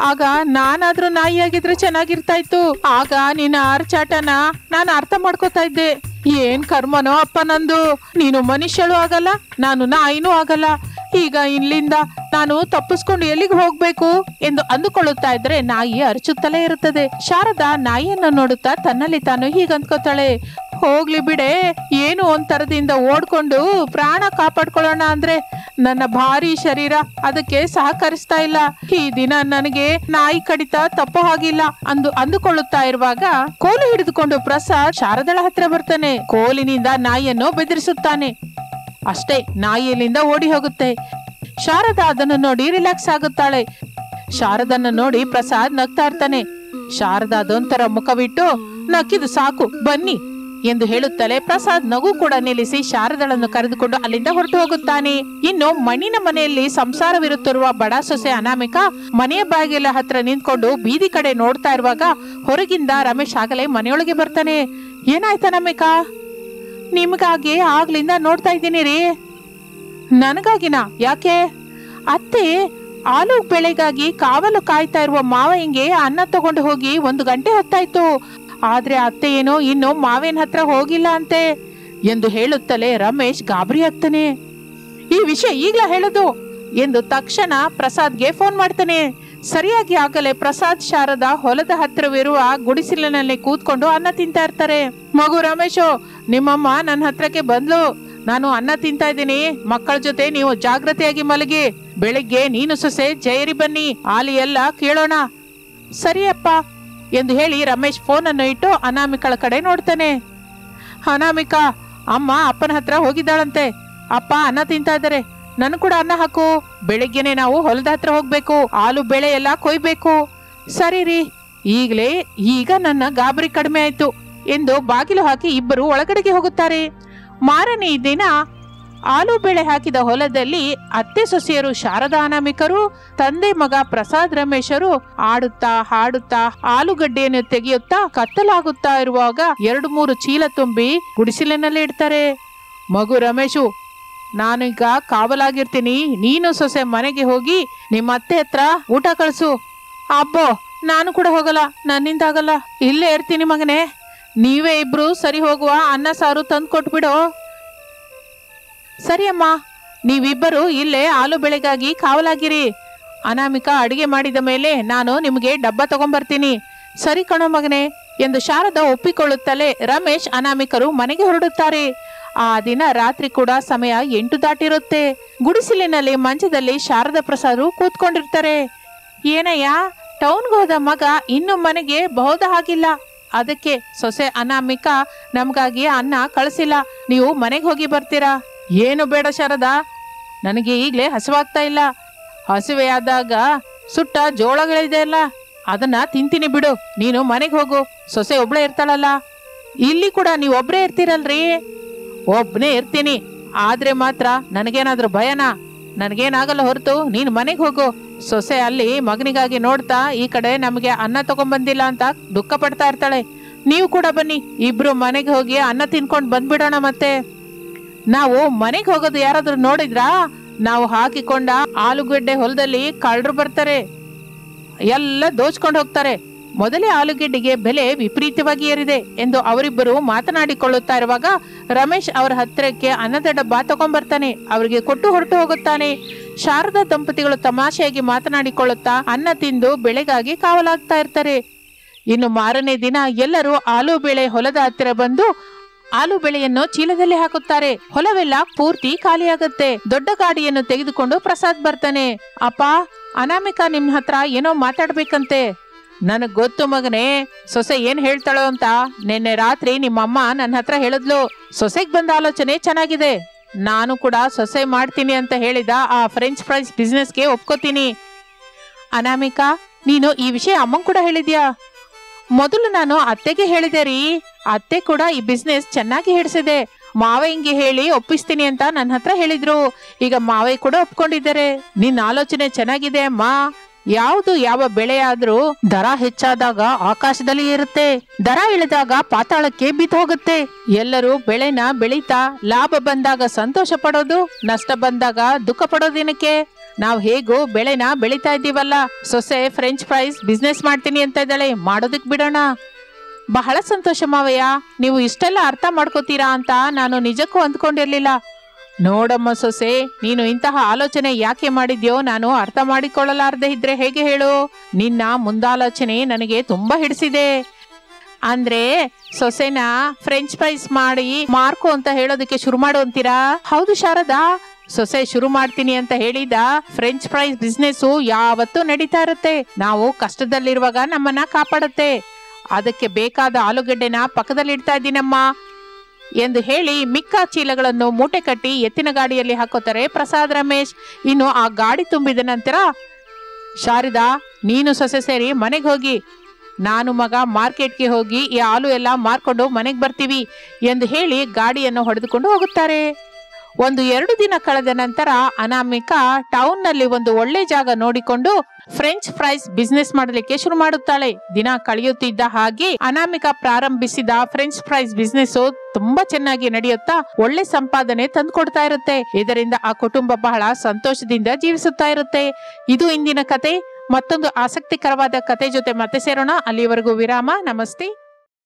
ಆಗ ನಾನಾದ್ರೂ ನಾಯಿಯಾಗಿದ್ರೆ ಚೆನ್ನಾಗಿರ್ತಾ ಇತ್ತು. ಆಗ ನಿನ್ನ ಆರ್ಚಾಟನ ನಾನು ಅರ್ಥ ಮಾಡ್ಕೋತಾ ಇದ್ದೆ. ಏನ್ ಕರ್ಮನೋ ಅಪ್ಪ ನಂದು. ನೀನು ಮನುಷ್ಯಳು ಆಗಲ್ಲ, ನಾನು ನಾಯಿನೂ ಆಗಲ್ಲ. ಈಗ ಇಲ್ಲಿಂದ ನಾನು ತಪ್ಪಿಸ್ಕೊಂಡು ಎಲ್ಲಿಗೆ ಹೋಗ್ಬೇಕು ಎಂದು ಅಂದುಕೊಳ್ಳುತ್ತಾ ಇದ್ರೆ ನಾಯಿ ಅರಚುತ್ತಲೇ ಇರುತ್ತದೆ. ಶಾರದಾ ನಾಯಿಯನ್ನು ನೋಡುತ್ತಾ ತನ್ನಲ್ಲಿ ತಾನು ಹೀಗಂದ್ಕೋತಾಳೆ, ಹೋಗ್ಲಿ ಬಿಡೆ, ಏನು ಒಂಥರದಿಂದ ಓಡ್ಕೊಂಡು ಪ್ರಾಣ ಕಾಪಾಡ್ಕೊಳ್ಳೋಣ ಅಂದ್ರೆ ನನ್ನ ಭಾರಿ ಶರೀರ ಅದಕ್ಕೆ ಸಹಕರಿಸ್ತಾ ಇಲ್ಲ. ಈ ದಿನ ನನಗೆ ನಾಯಿ ಕಡಿತ ತಪ್ಪು ಹಾಗಿಲ್ಲ ಅಂದುಕೊಳ್ಳುತ್ತಾ ಇರುವಾಗ ಕೋಲು ಹಿಡಿದುಕೊಂಡು ಪ್ರಸಾದ್ ಶಾರದಳ ಹತ್ರ ಬರ್ತಾನೆ. ಕೋಲಿನಿಂದ ನಾಯಿಯನ್ನು ಬೆದರಿಸುತ್ತಾನೆ. ಅಷ್ಟೇ, ನಾಯಿಯಲ್ಲಿಂದ ಓಡಿ ಹೋಗುತ್ತೆ. ಶಾರದಾ ಅದನ್ನು ನೋಡಿ ರಿಲ್ಯಾಕ್ಸ್ ಆಗುತ್ತಾಳೆ. ಶಾರದನ್ನ ನೋಡಿ ಪ್ರಸಾದ್ ನಗ್ತಾ ಇರ್ತಾನೆ. ಶಾರದಾ ಅದೊಂಥರ ಮುಖವಿಟ್ಟು, ನಕ್ಕಿದು ಸಾಕು ಬನ್ನಿ ಎಂದು ಹೇಳುತ್ತಲೇ ಪ್ರಸಾದ್ ನಗು ಕೂಡ ನಿಲ್ಲಿಸಿ ಶಾರದಳನ್ನು ಕರೆದುಕೊಂಡು ಅಲ್ಲಿಂದ ಹೊರಟು ಹೋಗುತ್ತಾನೆ. ಇನ್ನು ಮಣ್ಣಿನ ಮನೆಯಲ್ಲಿ ಸಂಸಾರವಿರುತ್ತಿರುವ ಬಡ ಸೊಸೆ ಅನಾಮಿಕ ಮನೆಯ ಬಾಗಿಲ ಹತ್ರ ನಿಂತ್ಕೊಂಡು ಬೀದಿ ಕಡೆ ನೋಡ್ತಾ ಇರುವಾಗ ಹೊರಗಿಂದ ರಮೇಶ್ ಆಗಲೇ ಮನೆಯೊಳಗೆ ಬರ್ತಾನೆ. ಏನಾಯ್ತು ಅನಾಮಿಕ? ನಿಮಗಾಗಿ ಆಗ್ಲಿಂದ ನೋಡ್ತಾ ಇದ್ದೀನಿ ರೀ. ನನಗಾಗಿನಾ? ಯಾಕೆ? ಅತ್ತೆ ಆಲೂ ಬೆಳೆಗಾಗಿ ಕಾವಲು ಕಾಯ್ತಾ ಇರುವ ಮಾವಯ್ಯಂಗೆ ಅನ್ನ ತಗೊಂಡು ಹೋಗಿ 1 ಗಂಟೆ ಹೊತ್ತಾಯ್ತು. ಆದ್ರೆ ಅತ್ತೆ ಏನೋ ಇನ್ನು ಮಾವೇನ್ ಹತ್ರ ಹೋಗಿಲ್ಲ ಅಂತೆ ಎಂದು ಹೇಳುತ್ತಲೇ ರಮೇಶ್ ಗಾಬರಿ ಆಗ್ತಾನೆ. ಈ ವಿಷಯ ಈಗ್ಲಾ ಹೇಳೋದು ಎಂದು ತಕ್ಷಣ ಪ್ರಸಾದ್ಗೆ ಫೋನ್ ಮಾಡ್ತಾನೆ. ಸರಿಯಾಗಿ ಆಗಲೇ ಪ್ರಸಾದ್ ಶಾರದಾ ಹೊಲದ ಹತ್ತಿರವಿರುವ ಗುಡಿಸಿಲಿನಲ್ಲಿ ಕೂತ್ಕೊಂಡು ಅನ್ನ ತಿಂತಾ ಇರ್ತಾರೆ. ಮಗು ರಮೇಶು, ನಿಮ್ಮಮ್ಮ ನನ್ನ ಹತ್ರಕ್ಕೆ ಬಂದ್ಲು. ನಾನು ಅನ್ನ ತಿಂತಾ ಇದ್ದೀನಿ. ಮಕ್ಕಳ ಜೊತೆ ನೀವು ಜಾಗೃತಿಯಾಗಿ ಮಲಗಿ. ಬೆಳಿಗ್ಗೆ ನೀನು ಸೊಸೆ ಜೈರಿ ಬನ್ನಿ, ಆಲಿ ಎಲ್ಲ ಕೇಳೋಣ. ಸರಿಯಪ್ಪ ಎಂದು ಹೇಳಿ ರಮೇಶ್ ಫೋನ್ ಅನ್ನು ಇಟ್ಟು ಅನಾಮಿಕಳ ಕಡೆ ನೋಡ್ತಾನೆ. ಅನಾಮಿಕಾ, ಅಮ್ಮ ಅಪ್ಪನ ಹತ್ರ ಹೋಗಿದ್ದಾಳಂತೆ. ಅಪ್ಪ ಅನ್ನ ತಿಂತಾ ಇದ್ದಾರೆ, ನನ್ ಕೂಡ ಅನ್ನ ಹಾಕು. ಬೆಳಿಗ್ಗೆನೆ ನಾವು ಹೊಲದ ಹತ್ರ ಹೋಗ್ಬೇಕು, ಆಲೂ ಬೆಳೆ ಎಲ್ಲ ಕೊಯ್ಬೇಕು. ಸರಿ ರೀ, ಈಗ ನನ್ನ ಗಾಬರಿ ಕಡಿಮೆ ಆಯ್ತು ಎಂದು ಬಾಗಿಲು ಹಾಕಿ ಇಬ್ಬರು ಒಳಗಡೆಗೆ ಹೋಗುತ್ತಾರೆ. ಮಾರನೇ ದಿನ ಆಲೂ ಬೆಳೆ ಹಾಕಿದ ಹೊಲದಲ್ಲಿ ಅತ್ತೆ ಸೊಸೆಯರು ಶಾರದಾ ಅನಾಮಿಕರು, ತಂದೆ ಮಗ ಪ್ರಸಾದ್ ರಮೇಶರು ಆಡುತ್ತಾ ಹಾಡುತ್ತಾ ಆಲೂಗಡ್ಡೆಯನ್ನು ತೆಗೆಯುತ್ತಾ ಕತ್ತಲಾಗುತ್ತಾ ಇರುವಾಗ 2-3 ಚೀಲ ತುಂಬಿ ಗುಡಿಸಿಲಿನಲ್ಲಿ ಇಡ್ತಾರೆ. ಮಗು ರಮೇಶು, ನಾನೀಗ ಕಾವಲಾಗಿರ್ತೀನಿ. ನೀನು ಸೊಸೆ ಮನೆಗೆ ಹೋಗಿ ನಿಮ್ಮ ಅತ್ತೆ ಹತ್ರ ಊಟ ಕಳಿಸು. ಅಬ್ಬೋ, ನಾನು ಕೂಡ ಹೋಗಲ್ಲ, ನನ್ನಿಂದಾಗಲ್ಲ. ಇಲ್ಲೇ ಇರ್ತೀನಿ ಮಗನೇ. ನೀವೇ ಇಬ್ರು ಸರಿ ಹೋಗುವ ಅನ್ನ ಸಾರು ತಂದು ಕೊಟ್ಬಿಡು. ಸರಿ ಅಮ್ಮ, ನೀವಿಬ್ಬರು ಇಲ್ಲೇ ಆಲೂ ಬೆಳೆಗಾಗಿ ಕಾವಲಾಗಿರಿ. ಅನಾಮಿಕಾ ಅಡಿಗೆ ಮಾಡಿದ ಮೇಲೆ ನಾನು ನಿಮಗೆ ಡಬ್ಬ ತಗೊಂಡ್ಬರ್ತೀನಿ. ಸರಿ ಕಣೋ ಮಗನೇ ಎಂದು ಶಾರದಾ ಒಪ್ಪಿಕೊಳ್ಳುತ್ತಲೇ ರಮೇಶ್ ಅನಾಮಿಕರು ಮನೆಗೆ ಹೊರಡುತ್ತಾರೆ. ಆ ದಿನ ರಾತ್ರಿ ಕೂಡ ಸಮಯ 8 ದಾಟಿರುತ್ತೆ. ಗುಡಿಸಿಲಿನಲ್ಲಿ ಮಂಚದಲ್ಲಿ ಶಾರದಾ ಪ್ರಸಾದ್ ಕೂತ್ಕೊಂಡಿರ್ತಾರೆ. ಏನಯ್ಯ, ಟೌನ್ಗೆ ಹೋದ ಮಗ ಇನ್ನು ಮನೆಗೆ ಬಹುದ ಹಾಗಿಲ್ಲ. ಅದಕ್ಕೆ ಸೊಸೆ ಅನಾಮಿಕಾ ನಮ್ಗಾಗಿ ಅನ್ನ ಕಳಿಸಿಲ್ಲ. ನೀವು ಮನೆಗೆ ಹೋಗಿ ಬರ್ತೀರಾ? ಏನು ಬೇಡ ಶಾರದಾ, ನನಗೆ ಈಗಲೇ ಹಸಿವಾಗ್ತಾ ಇಲ್ಲ. ಹಸಿವೆ ಆದಾಗ ಸುಟ್ಟ ಜೋಳಗಳಿದೆ ಅಲ್ಲ, ಅದನ್ನ ತಿಂತೀನಿ ಬಿಡು. ನೀನು ಮನೆಗೆ ಹೋಗು, ಸೊಸೆ ಒಬ್ಳೇ ಇರ್ತಾಳಲ್ಲ. ಇಲ್ಲಿ ಕೂಡ ನೀವು ಒಬ್ರೇ ಇರ್ತೀರಲ್ರಿ? ಒಬ್ನೇ ಇರ್ತೀನಿ, ಆದ್ರೆ ಮಾತ್ರ ನನಗೇನಾದ್ರೂ ಭಯನಾ? ನನಗೇನಾಗಲ್ಲ ಹೊರತು ನೀನು ಮನೆಗೆ ಹೋಗು. ಸೊಸೆ ಅಲ್ಲಿ ಮಗನಿಗಾಗಿ ನೋಡ್ತಾ ಈ ಕಡೆ ನಮಗೆ ಅನ್ನ ತಗೊಂಡ್ಬಂದಿಲ್ಲ ಅಂತ ದುಃಖ ಪಡ್ತಾ ಇರ್ತಾಳೆ. ನೀವು ಕೂಡ ಬನ್ನಿ, ಇಬ್ರು ಮನೆಗೆ ಹೋಗಿ ಅನ್ನ ತಿನ್ಕೊಂಡು ಬಂದ್ಬಿಡೋಣ. ಮತ್ತೆ ನಾವು ಮನೆಗೆ ಹೋಗೋದು ಯಾರಾದ್ರೂ ನೋಡಿದ್ರಾ? ನಾವು ಹಾಕಿಕೊಂಡ ಆಲೂಗಡ್ಡೆ ಹೊಲದಲ್ಲಿ ಕಳ್ಳರು ಬರ್ತಾರೆ, ಎಲ್ಲ ದೋಚ್ಕೊಂಡು ಹೋಗ್ತಾರೆ. ಮೊದಲೇ ಆಲೂಗೆಡ್ಡೆಗೆ ಬೆಲೆ ವಿಪರೀತವಾಗಿ ಏರಿದೆ ಎಂದು ಅವರಿಬ್ಬರು ಮಾತನಾಡಿಕೊಳ್ಳುತ್ತಾ ಇರುವಾಗ ರಮೇಶ್ ಅವರ ಹತ್ತಿರಕ್ಕೆ ಅನ್ನದ ಡಬ್ಬ ತಗೊಂಡ್ಬರ್ತಾನೆ. ಅವರಿಗೆ ಕೊಟ್ಟು ಹೊರಟು ಹೋಗುತ್ತಾನೆ. ಶಾರದಾ ದಂಪತಿಗಳು ತಮಾಷೆಯಾಗಿ ಮಾತನಾಡಿಕೊಳ್ಳುತ್ತಾ ಅನ್ನ ತಿಂದು ಬೆಳೆಗಾಗಿ ಕಾವಲಾಗ್ತಾ ಇರ್ತಾರೆ. ಇನ್ನು ಮಾರನೇ ದಿನ ಎಲ್ಲರೂ ಆಲೂ ಬೆಳೆ ಹೊಲದ ಹತ್ತಿರ ಬಂದು ಆಲೂ ಬೆಳೆಯನ್ನು ಚೀಲದಲ್ಲಿ ಹಾಕುತ್ತಾರೆ. ಹೊಲವೆಲ್ಲ ಪೂರ್ತಿ ಖಾಲಿಯಾಗುತ್ತೆ. ದೊಡ್ಡ ಗಾಡಿಯನ್ನು ತೆಗೆದುಕೊಂಡು ಪ್ರಸಾದ್ ಬರ್ತಾನೆ. ಅಪ್ಪ, ಅನಾಮಿಕಾ ನಿಮ್ ಹತ್ರ ಏನೋ ಮಾತಾಡ್ಬೇಕಂತೆ. ನನಗ್ ಗೊತ್ತು ಮಗನೇ, ಸೊಸೆ ಏನ್ ಹೇಳ್ತಾಳೋ ಅಂತ. ನಿನ್ನೆ ರಾತ್ರಿ ನಿಮ್ಮಮ್ಮ ನನ್ನ ಹತ್ರ ಹೇಳಿದ್ಲು. ಸೊಸೆಗ್ ಬಂದ ಆಲೋಚನೆ ಚೆನ್ನಾಗಿದೆ. ನಾನು ಕೂಡ ಸೊಸೆ ಮಾಡ್ತೀನಿ ಅಂತ ಹೇಳಿದ ಆ ಫ್ರೆಂಚ್ ಫ್ರೈಸ್ ಬಿಸ್ನೆಸ್ಗೆ ಒಪ್ಕೋತೀನಿ. ಅನಾಮಿಕಾ, ನೀನು ಈ ವಿಷಯ ಅಮ್ಮಂಗ್ ಕೂಡ ಹೇಳಿದ್ಯಾ? ಮೊದಲು ನಾನು ಅತ್ತೆಗೆ ಹೇಳಿದೆ ರೀ. ಅತ್ತೆ ಕೂಡ ಈ ಬಿಸ್ನೆಸ್ ಚೆನ್ನಾಗಿ ಹಿಡಿಸಿದೆ. ಮಾವಯ್ಯಂಗೆ ಹೇಳಿ ಒಪ್ಪಿಸ್ತೀನಿ ಅಂತ ನನ್ನ ಹತ್ರ ಹೇಳಿದ್ರು. ಈಗ ಮಾವಯ್ಯ ಕೂಡ ಒಪ್ಕೊಂಡಿದ್ದಾರೆ. ನಿನ್ನ ಆಲೋಚನೆ ಚೆನ್ನಾಗಿದೆ ಅಮ್ಮ. ಯಾವುದು ಯಾವ ಬೆಳೆ ಆದ್ರೂ ದರ ಹೆಚ್ಚಾದಾಗ ಆಕಾಶದಲ್ಲಿ ಇರುತ್ತೆ, ದರ ಇಳಿದಾಗ ಪಾತಾಳಕ್ಕೆ ಬಿದ್ದು ಹೋಗುತ್ತೆ. ಎಲ್ಲರೂ ಬೆಳೆನ ಬೆಳೀತಾ ಲಾಭ ಬಂದಾಗ ಸಂತೋಷ ಪಡೋದು, ನಷ್ಟ ಬಂದಾಗ ದುಃಖ ಪಡೋದೇನಕ್ಕೆ? ನಾವ್ ಹೇಗೂ ಬೆಳೆನ ಬೆಳೀತಾ ಇದ್ದೀವಲ್ಲ. ಸೊಸೆ ಫ್ರೆಂಚ್ ಫ್ರೈಸ್ ಬಿಸ್ನೆಸ್ ಮಾಡ್ತೀನಿ ಅಂತ ಇದ್ದಾಳೆ, ಮಾಡೋದಕ್ ಬಿಡೋಣ. ಬಹಳ ಸಂತೋಷ ಮಾವಯ್ಯ, ನೀವು ಇಷ್ಟೆಲ್ಲ ಅರ್ಥ ಮಾಡ್ಕೋತೀರಾ ಅಂತ ನಾನು ನಿಜಕ್ಕೂ ಅಂದ್ಕೊಂಡಿರ್ಲಿಲ್ಲ. ನೋಡಮ್ಮ ಸೊಸೆ, ನೀನು ಇಂತಹ ಆಲೋಚನೆ ಯಾಕೆ ಮಾಡಿದ್ಯೋ ನಾನು ಅರ್ಥ ಮಾಡಿಕೊಳ್ಳಲಾರದೆ ಇದ್ರೆ ಹೇಗೆ ಹೇಳು? ನಿನ್ನ ಮುಂದಾಲೋಚನೆ ನನಗೆ ತುಂಬಾ ಹಿಡಿಸಿದೆ. ಅಂದ್ರೆ ಸೊಸೆನ ಫ್ರೆಂಚ್ ಫ್ರೈಸ್ ಮಾಡಿ ಮಾರ್ಕೋ ಅಂತ ಹೇಳೋದಕ್ಕೆ ಶುರು ಮಾಡು ಅಂತೀರಾ? ಹೌದು ಶಾರದಾ, ಸೊಸೆ ಶುರು ಮಾಡ್ತೀನಿ ಅಂತ ಹೇಳಿದ ಫ್ರೆಂಚ್ ಫ್ರೈಸ್ ಬಿಸ್ನೆಸ್ ಯಾವತ್ತೂ ನಡೀತಾ ಇರುತ್ತೆ. ನಾವು ಕಷ್ಟದಲ್ಲಿರುವಾಗ ನಮ್ಮನ್ನ ಕಾಪಾಡುತ್ತೆ. ಅದಕ್ಕೆ ಬೇಕಾದ ಆಲೂಗಡ್ಡೆನ ಪಕ್ಕದಲ್ಲಿ ಇಡ್ತಾ ಇದ್ದೀನಮ್ಮ ಎಂದು ಹೇಳಿ ಮಿಕ್ಕ ಚೀಲಗಳನ್ನು ಮೂಟೆ ಕಟ್ಟಿ ಎತ್ತಿನ ಗಾಡಿಯಲ್ಲಿ ಹಾಕೋತಾರೆ ಪ್ರಸಾದ್, ರಮೇಶ್. ಇನ್ನು ಆ ಗಾಡಿ ತುಂಬಿದ ನಂತರ ಶಾರದಾ, ನೀನು ಸೊಸೆ ಸೇರಿ ಮನೆಗೆ ಹೋಗಿ, ನಾನು ಮಗ ಮಾರ್ಕೆಟ್ಗೆ ಹೋಗಿ ಈ ಹಾಲು ಎಲ್ಲ ಮಾರ್ಕೊಂಡು ಮನೆಗೆ ಬರ್ತೀವಿ ಎಂದು ಹೇಳಿ ಗಾಡಿಯನ್ನು ಹೊಡೆದುಕೊಂಡು ಹೋಗುತ್ತಾರೆ. 1-2 ದಿನ ಕಳೆದ ನಂತರ ಅನಾಮಿಕಾ ಟೌನ್ ನಲ್ಲಿ ಒಂದು ಒಳ್ಳೆ ಜಾಗ ನೋಡಿಕೊಂಡು ಫ್ರೆಂಚ್ ಫ್ರೈಸ್ ಬಿಸ್ನೆಸ್ ಮಾಡಲಿಕ್ಕೆ ಶುರು ಮಾಡುತ್ತಾಳೆ. ದಿನ ಕಳೆಯುತ್ತಿದ್ದ ಹಾಗೆ ಅನಾಮಿಕಾ ಪ್ರಾರಂಭಿಸಿದ ಫ್ರೆಂಚ್ ಫ್ರೈಸ್ ಬಿಸ್ನೆಸ್ ತುಂಬಾ ಚೆನ್ನಾಗಿ ನಡೆಯುತ್ತಾ ಒಳ್ಳೆ ಸಂಪಾದನೆ ತಂದು ಕೊಡ್ತಾ ಇರುತ್ತೆ. ಇದರಿಂದ ಆ ಕುಟುಂಬ ಬಹಳ ಸಂತೋಷದಿಂದ ಜೀವಿಸುತ್ತಾ ಇರುತ್ತೆ. ಇದು ಇಂದಿನ ಕತೆ. ಮತ್ತೊಂದು ಆಸಕ್ತಿಕರವಾದ ಕತೆ ಜೊತೆ ಮತ್ತೆ ಸೇರೋಣ. ಅಲ್ಲಿವರೆಗೂ ವಿರಾಮ. ನಮಸ್ತೆ.